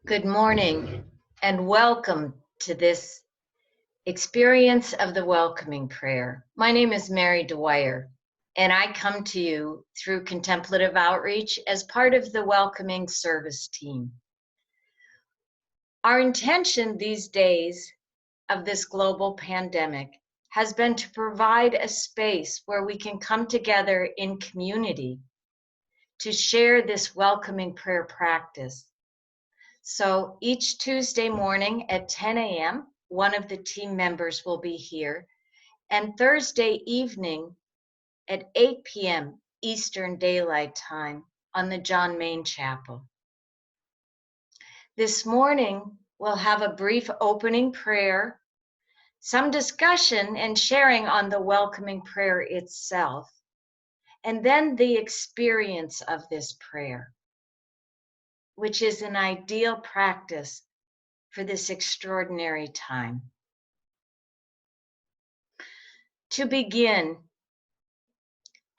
Good morning and welcome to this experience of the welcoming prayer. My name is Mary Dwyer and I come to you through Contemplative Outreach as part of the welcoming service team. Our intention these days of this global pandemic has been to provide a space where we can come together in community to share this welcoming prayer practice. So each Tuesday morning at 10 a.m., one of the team members will be here, and Thursday evening at 8 p.m. Eastern Daylight Time on the John Main Chapel. This morning, we'll have a brief opening prayer, some discussion and sharing on the welcoming prayer itself, and then the experience of this prayer, which is an ideal practice for this extraordinary time. To begin,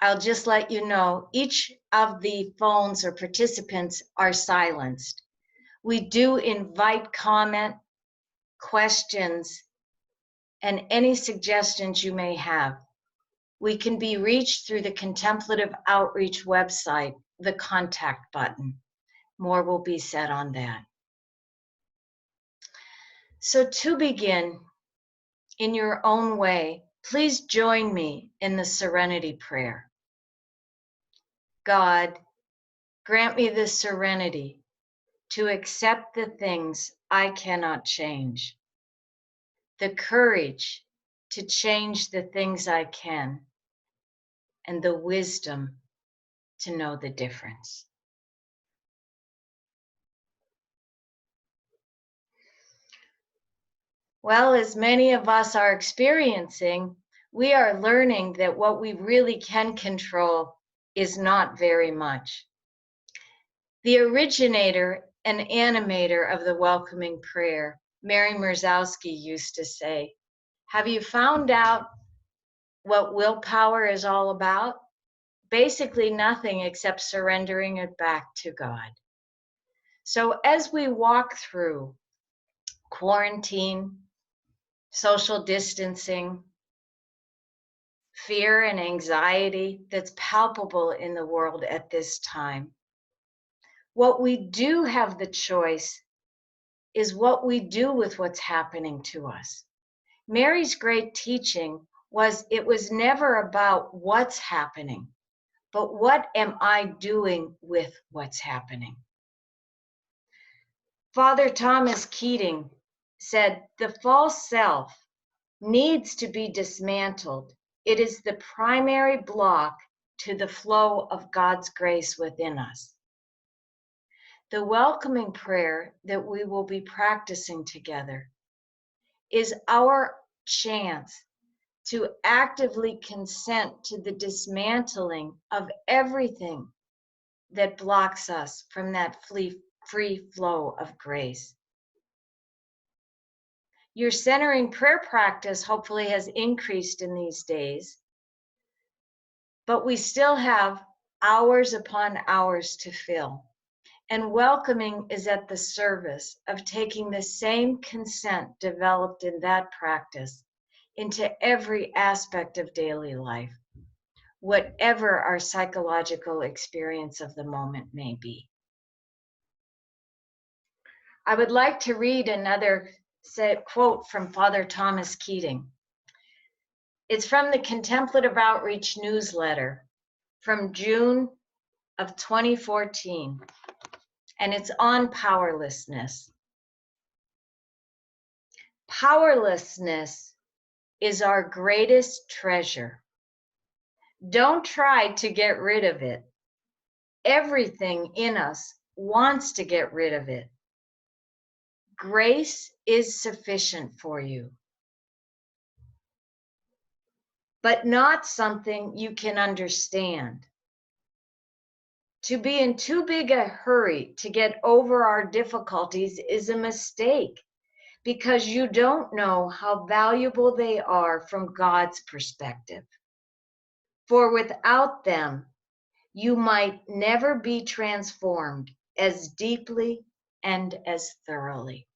I'll just let you know each of the phones or participants are silenced. We do invite comment, questions, and any suggestions you may have. We can be reached through the Contemplative Outreach website, the contact button. More will be said on that. So to begin, in your own way, please join me in the Serenity Prayer. God, grant me the serenity to accept the things I cannot change, the courage to change the things I can, and the wisdom to know the difference. Well, as many of us are experiencing, we are learning that what we really can control is not very much. The originator and animator of the welcoming prayer, Mary Merzowski, used to say, "Have you found out what willpower is all about? Basically nothing except surrendering it back to God." So as we walk through quarantine, social distancing, fear and anxiety that's palpable in the world at this time, what we do have the choice is what we do with what's happening to us. Mary's great teaching was it was never about what's happening, but what am I doing with what's happening? Father Thomas Keating said, "The false self needs to be dismantled. It is the primary block to the flow of God's grace within us." The welcoming prayer that we will be practicing together is our chance to actively consent to the dismantling of everything that blocks us from that free flow of grace. Your centering prayer practice hopefully has increased in these days, but we still have hours upon hours to fill. And welcoming is at the service of taking the same consent developed in that practice into every aspect of daily life, whatever our psychological experience of the moment may be. I would like to read another quote from Father Thomas Keating. It's from the Contemplative Outreach newsletter from June of 2014, and it's on powerlessness. Powerlessness is our greatest treasure. Don't try to get rid of it. Everything in us wants to get rid of it. Grace is sufficient for you, but not something you can understand. To be in too big a hurry to get over our difficulties is a mistake, because you don't know how valuable they are from God's perspective. For without them, you might never be transformed as deeply and as thoroughly.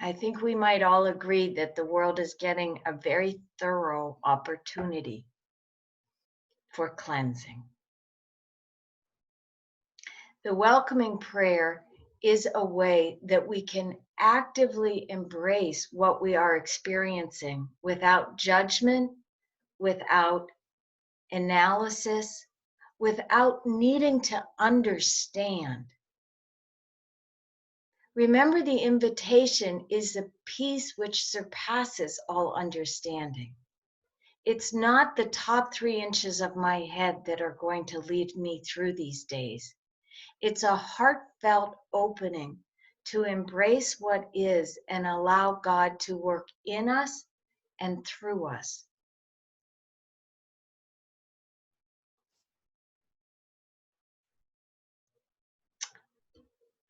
I think we might all agree that the world is getting a very thorough opportunity for cleansing. The welcoming prayer is a way that we can actively embrace what we are experiencing without judgment, without analysis, without needing to understand. Remember, the invitation is a peace which surpasses all understanding. It's not the top 3 inches of my head that are going to lead me through these days. It's a heartfelt opening to embrace what is and allow God to work in us and through us.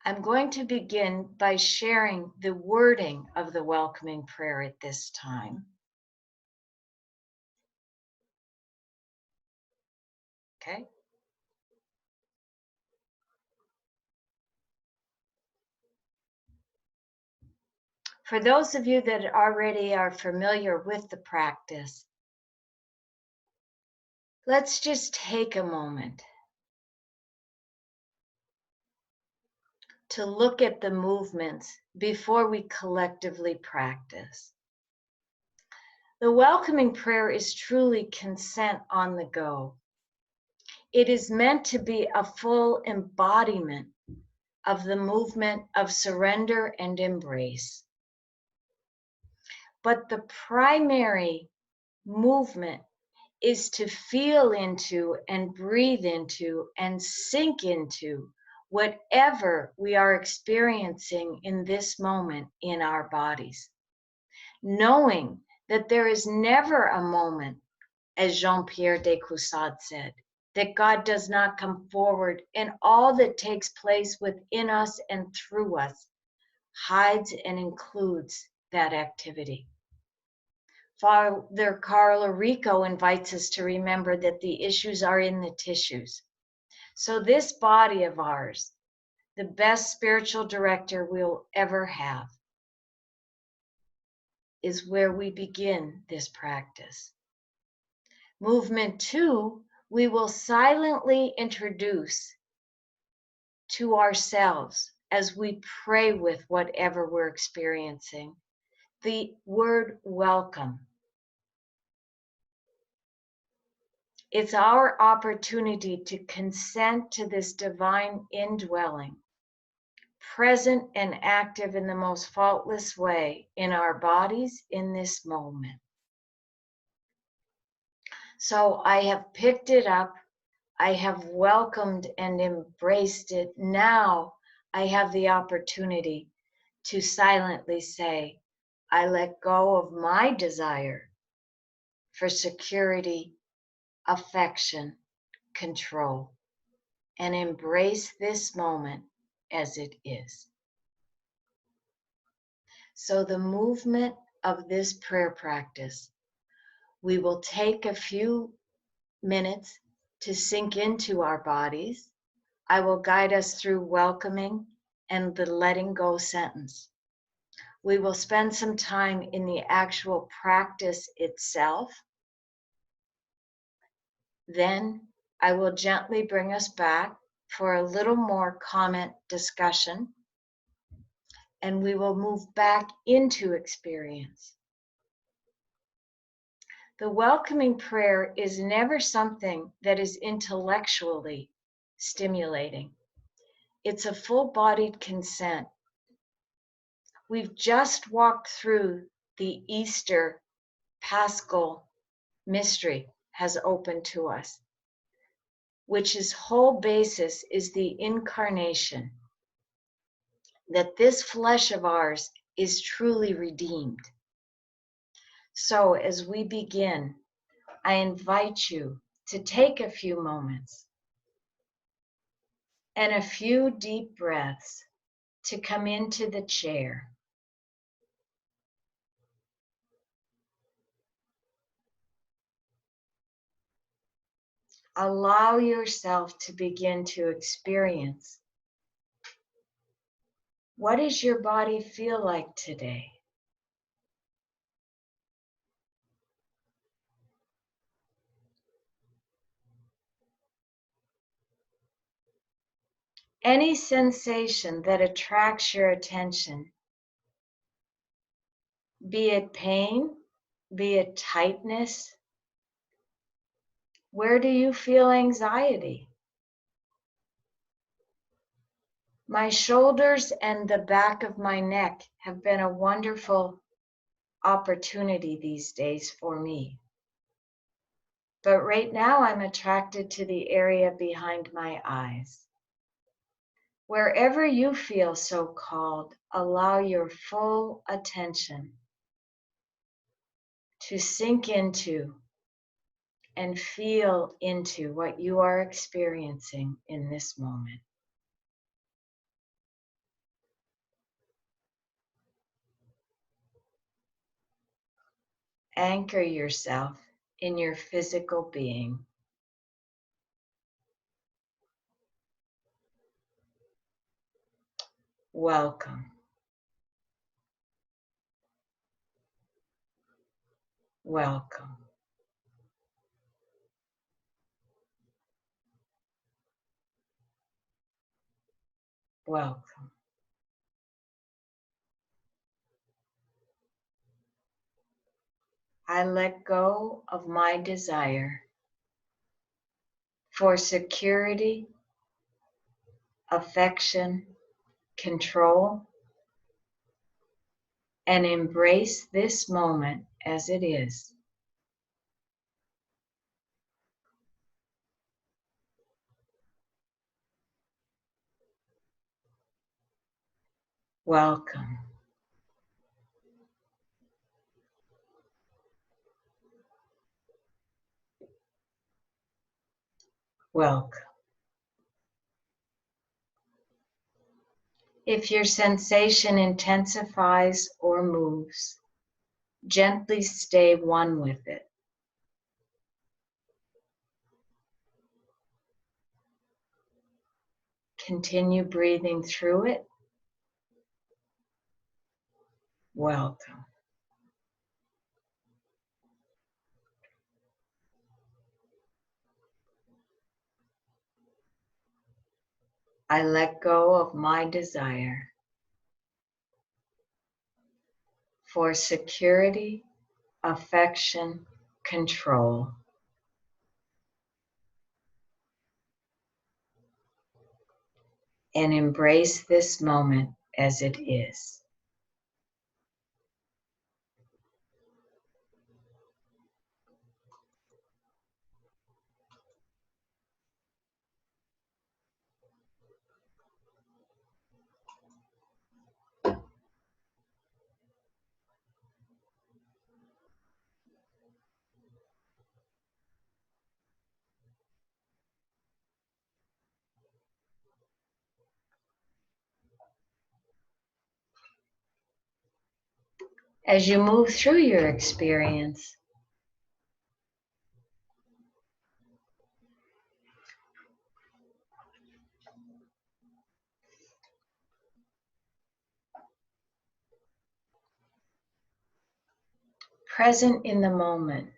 I'm going to begin by sharing the wording of the welcoming prayer at this time. Okay? For those of you that already are familiar with the practice, let's just take a moment to look at the movements before we collectively practice. The welcoming prayer is truly consent on the go. It is meant to be a full embodiment of the movement of surrender and embrace. But the primary movement is to feel into and breathe into and sink into whatever we are experiencing in this moment in our bodies, knowing that there is never a moment, as Jean-Pierre de Caussade said, that God does not come forward, and all that takes place within us and through us hides and includes that activity. Father Carlo Rico invites us to remember that the issues are in the tissues. So this body of ours, the best spiritual director we'll ever have, is where we begin this practice. Movement 2, we will silently introduce to ourselves as we pray with whatever we're experiencing the word welcome. It's our opportunity to consent to this divine indwelling, present and active in the most faultless way in our bodies in this moment. So I have picked it up, I have welcomed and embraced it. Now I have the opportunity to silently say, I let go of my desire for security, affection, control, and embrace this moment as it is. So the movement of this prayer practice, we will take a few minutes to sink into our bodies. I will guide us through welcoming and the letting go sentence. We will spend some time in the actual practice itself. Then I will gently bring us back for a little more comment discussion, and we will move back into experience. The welcoming prayer is never something that is intellectually stimulating. It's a full-bodied consent. We've just walked through the Easter Paschal mystery has opened to us, which its whole basis is the incarnation, that this flesh of ours is truly redeemed. So as we begin, I invite you to take a few moments and a few deep breaths to come into the chair. Allow yourself to begin to experience. What does your body feel like today? Any sensation that attracts your attention, be it pain, be it tightness. Where do you feel anxiety? My shoulders and the back of my neck have been a wonderful opportunity these days for me. But right now I'm attracted to the area behind my eyes. Wherever you feel so called, allow your full attention to sink into and feel into what you are experiencing in this moment. Anchor yourself in your physical being. Welcome. Welcome. Welcome. I let go of my desire for security, affection, control, and embrace this moment as it is. Welcome. Welcome. If your sensation intensifies or moves, gently stay one with it. Continue breathing through it. Welcome. I let go of my desire for security, affection, control, and embrace this moment as it is. As you move through your experience, present in the moment,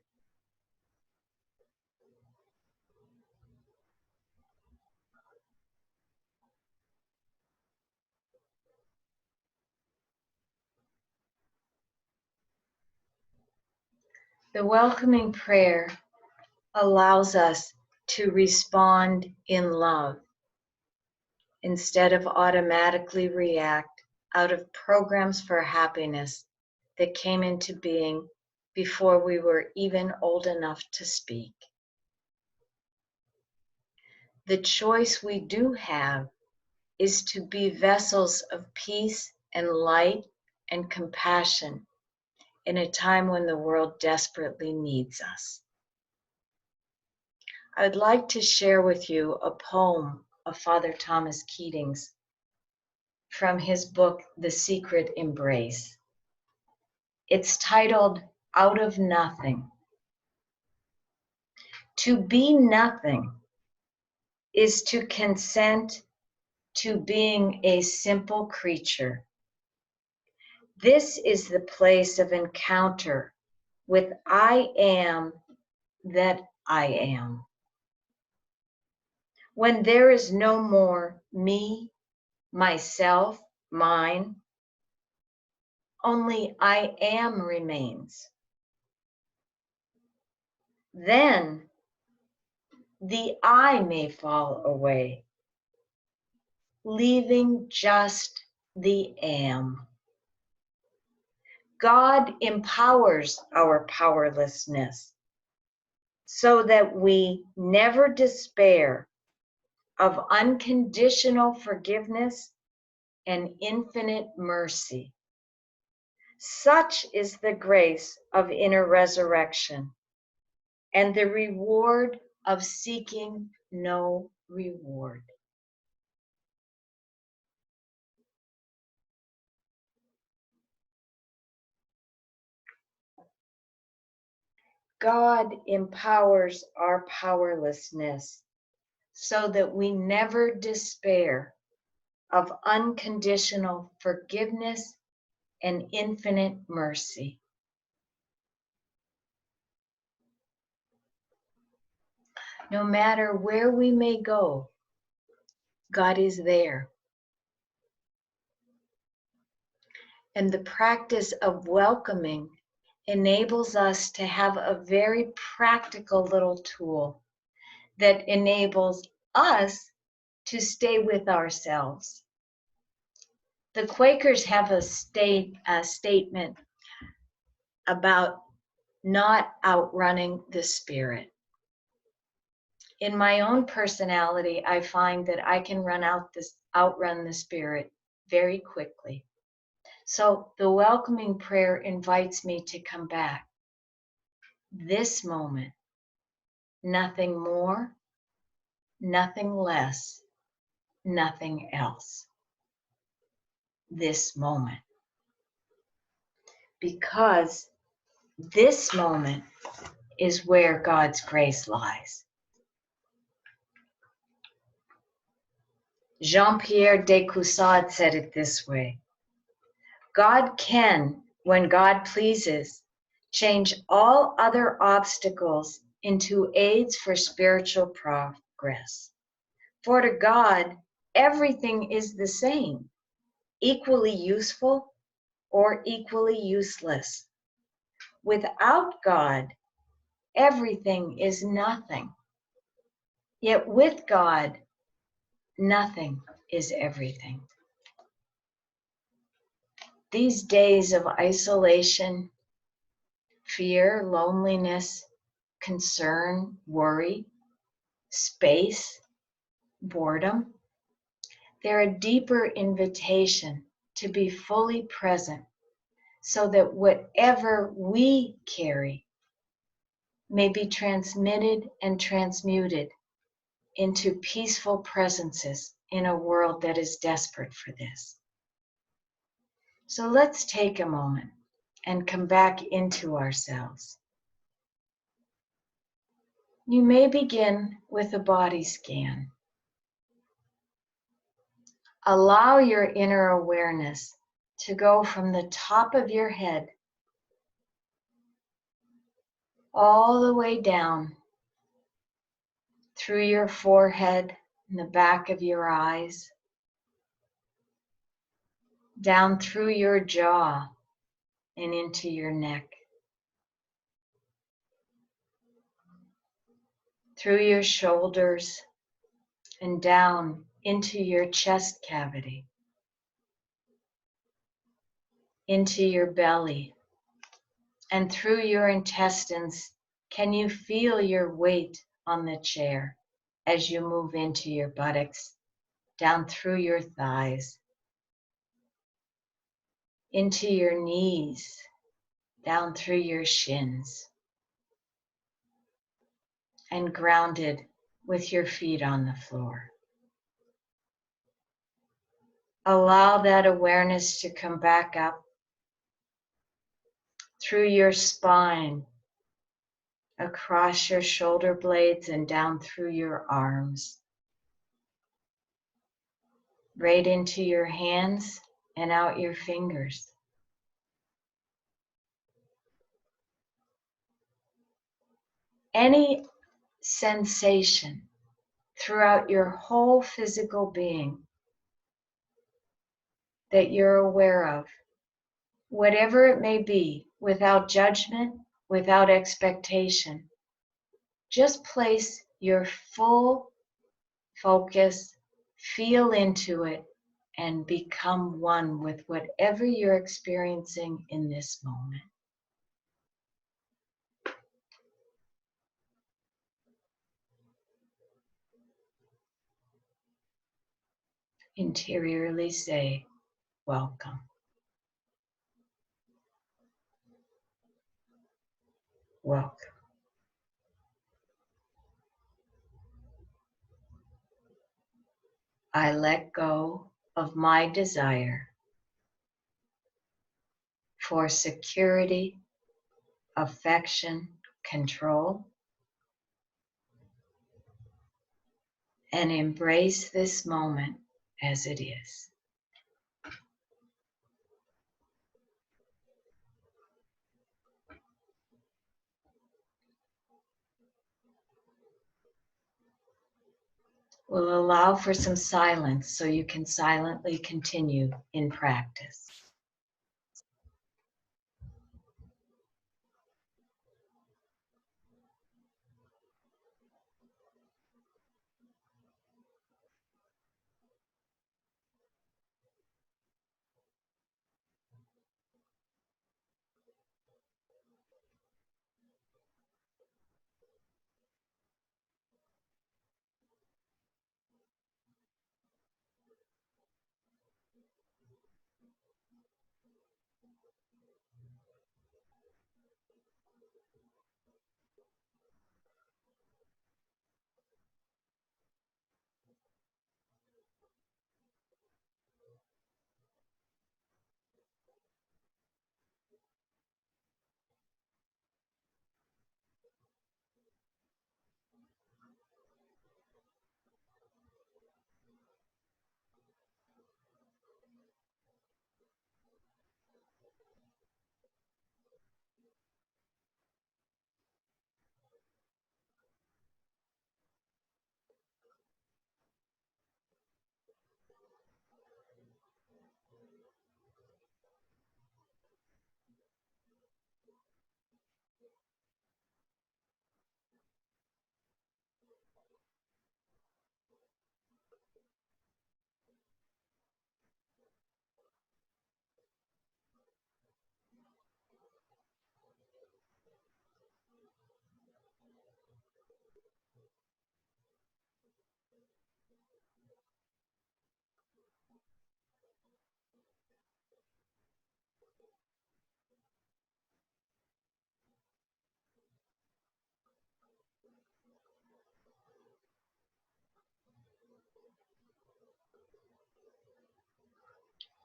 the welcoming prayer allows us to respond in love instead of automatically react out of programs for happiness that came into being before we were even old enough to speak. The choice we do have is to be vessels of peace and light and compassion in a time when the world desperately needs us. I'd like to share with you a poem of Father Thomas Keating's from his book, The Secret Embrace. It's titled Out of Nothing. To be nothing is to consent to being a simple creature. This is the place of encounter with I am that I am. When there is no more me, myself, mine, only I am remains. Then the I may fall away, leaving just the am. God empowers our powerlessness so that we never despair of unconditional forgiveness and infinite mercy. Such is the grace of inner resurrection and the reward of seeking no reward. God empowers our powerlessness so that we never despair of unconditional forgiveness and infinite mercy. No matter where we may go, God is there. And the practice of welcoming enables us to have a very practical little tool that enables us to stay with ourselves. The Quakers have a statement about not outrunning the spirit. In my own personality, I find that I can outrun the spirit very quickly. So the welcoming prayer invites me to come back. This moment, nothing more, nothing less, nothing else. This moment. Because this moment is where God's grace lies. Jean-Pierre de Caussade said it this way: God can, when God pleases, change all other obstacles into aids for spiritual progress. For to God, everything is the same, equally useful or equally useless. Without God, everything is nothing. Yet with God, nothing is everything. These days of isolation, fear, loneliness, concern, worry, space, boredom, they're a deeper invitation to be fully present so that whatever we carry may be transmitted and transmuted into peaceful presences in a world that is desperate for this. So let's take a moment and come back into ourselves. You may begin with a body scan. Allow your inner awareness to go from the top of your head all the way down through your forehead and the back of your eyes, down through your jaw and into your neck, through your shoulders and down into your chest cavity, into your belly, and through your intestines. Can you feel your weight on the chair as you move into your buttocks, down through your thighs, into your knees, down through your shins, and grounded with your feet on the floor? Allow that awareness to come back up through your spine, across your shoulder blades and down through your arms, right into your hands and out your fingers. Any sensation throughout your whole physical being that you're aware of, whatever it may be, without judgment, without expectation. Just place your full focus, feel into it, and become one with whatever you're experiencing in this moment. Interiorly say, welcome. Welcome. I let go of my desire for security, affection, control, and embrace this moment as it is. We'll allow for some silence so you can silently continue in practice.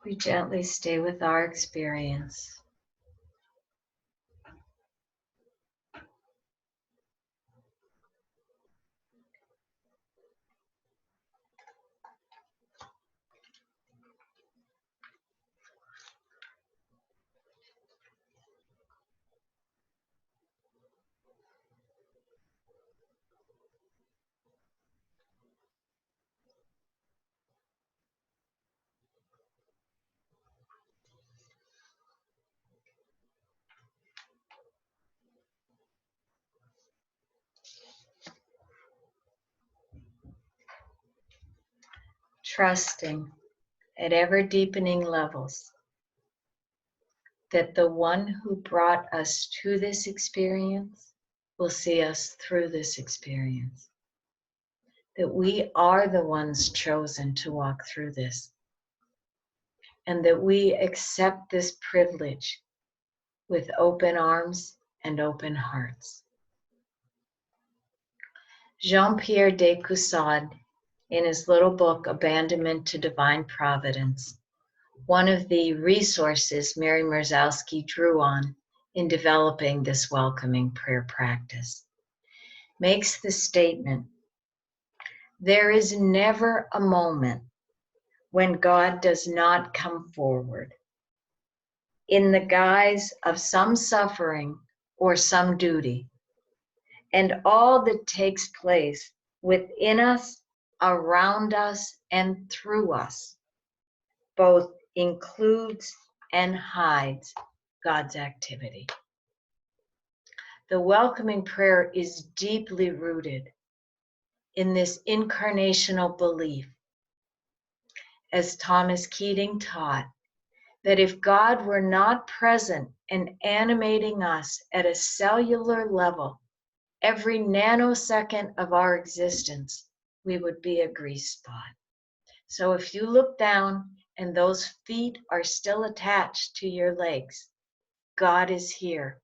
We gently stay with our experience. Trusting at ever deepening levels that the one who brought us to this experience will see us through this experience. That we are the ones chosen to walk through this. And that we accept this privilege with open arms and open hearts. Jean-Pierre de Caussade, in his little book, Abandonment to Divine Providence, one of the resources Mary Merzowski drew on in developing this welcoming prayer practice, makes the statement, there is never a moment when God does not come forward in the guise of some suffering or some duty, and all that takes place within us, around us, and through us, both includes and hides God's activity. The welcoming prayer is deeply rooted in this incarnational belief, as Thomas Keating taught, that if God were not present and animating us at a cellular level, every nanosecond of our existence, we would be a grease spot. So if you look down and those feet are still attached to your legs, God is here,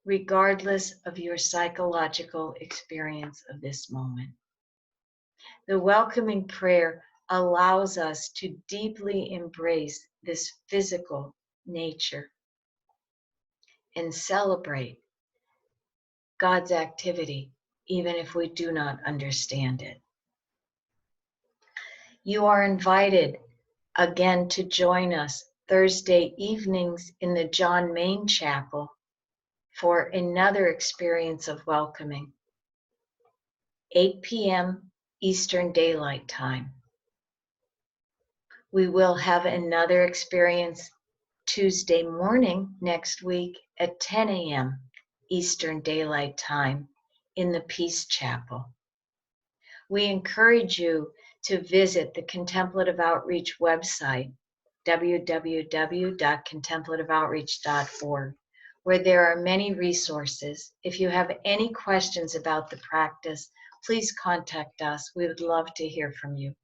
regardless of your psychological experience of this moment. The welcoming prayer allows us to deeply embrace this physical nature and celebrate God's activity, even if we do not understand it. You are invited again to join us Thursday evenings in the John Main Chapel for another experience of welcoming, 8 p.m. Eastern Daylight Time. We will have another experience Tuesday morning next week at 10 a.m. Eastern Daylight Time in the Peace Chapel. We encourage you to visit the Contemplative Outreach website, www.contemplativeoutreach.org, where there are many resources. If you have any questions about the practice, please contact us. We would love to hear from you.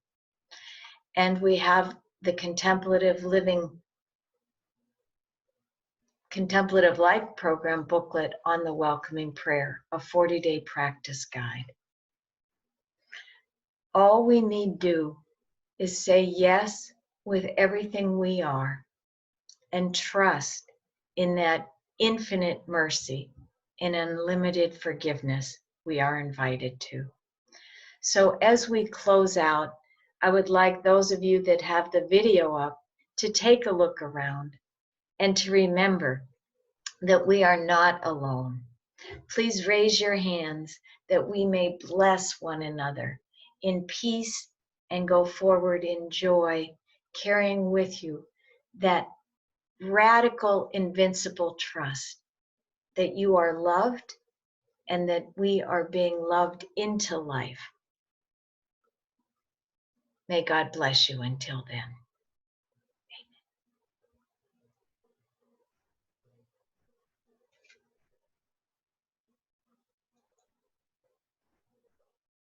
And we have the Contemplative Life Program booklet on the welcoming prayer, a 40-day practice guide. All we need do is say yes with everything we are and trust in that infinite mercy and unlimited forgiveness we are invited to. So as we close out, I would like those of you that have the video up to take a look around and to remember that we are not alone. Please raise your hands that we may bless one another in peace and go forward in joy, carrying with you that radical, invincible trust that you are loved and that we are being loved into life. May God bless you until then.